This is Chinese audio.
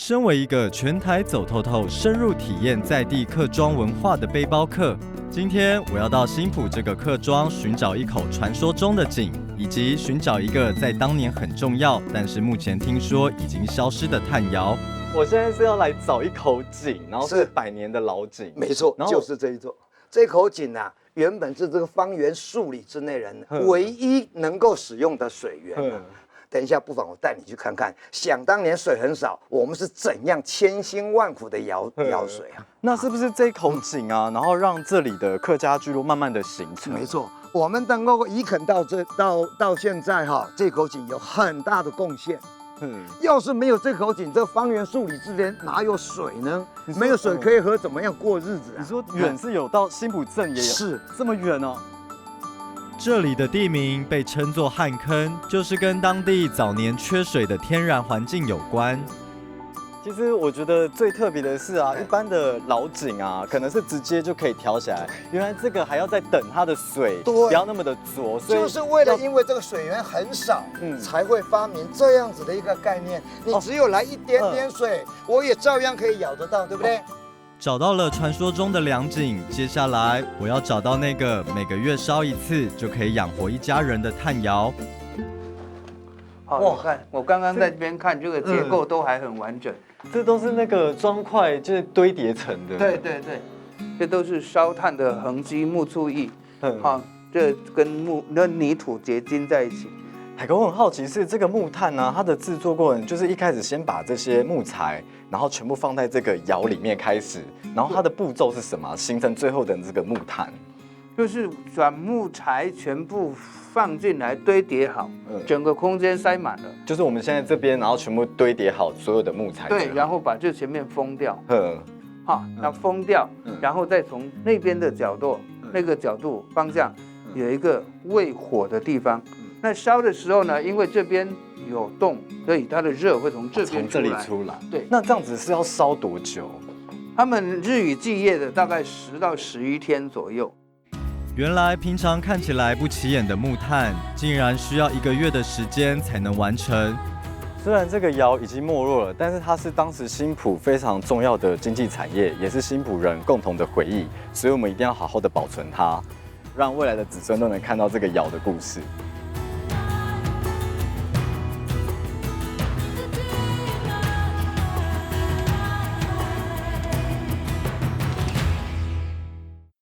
身为一个全台走透透、深入体验在地客庄文化的背包客，今天我要到新埔这个客庄寻找一口传说中的井，以及寻找一个在当年很重要，但是目前听说已经消失的炭窑。我现在是要来找一口井，然后是100年的老井。没错，就是这一座。这口井啊，原本是这个方圆数里之内人唯一能够使用的水源啊。等一下，不妨我带你去看看，想当年水很少，我们是怎样千辛万苦的舀水啊？那是不是这口井啊，然后让这里的客家聚落慢慢的形成？没错，我们能够移垦到现在哈，这口井有很大的贡献。要是没有这口井，这方圆数里之间哪有水呢？没有水可以喝，怎么样过日子啊？你说远是有到新埔镇也有，是这么远哦。这里的地名被称作旱坑，就是跟当地早年缺水的天然环境有关。其实我觉得最特别的是啊，一般的老井啊，可能是直接就可以挑起来，原来这个还要再等它的水不要那么的浊，所以就是为了因为这个水源很少，才会发明这样子的一个概念。你只有来一点点水，我也照样可以舀得到，对不对？找到了传说中的良井，接下来我要找到那个每个月烧一次就可以养活一家人的炭窑。哇，看我刚刚在这边看，这个结构都还很完整。这都是那个砖块，就是堆叠成的。对对对，这都是烧炭的痕迹，木醋液。好，这跟泥土结晶在一起。海哥，我很好奇是这个木炭呢，它的制作过程就是一开始先把这些木材，然后全部放在这个窑里面开始，然后它的步骤是什么？形成最后的这个木炭，就是把木材全部放进来堆叠好，整个空间塞满了。就是我们现在这边，然后全部堆叠好所有的木材。对，然后把这前面封掉。好，那封掉，然后再从那边的角度，那个角度方向有一个喂火的地方。那烧的时候呢，因为这边有洞，所以它的热会从这边出来。对，那这样子是要烧多久？他们日以继夜的，大概10到11天左右。原来平常看起来不起眼的木炭，竟然需要1个月的时间才能完成。虽然这个窑已经没落了，但是它是当时新埔非常重要的经济产业，也是新埔人共同的回忆，所以我们一定要好好的保存它，让未来的子孙都能看到这个窑的故事。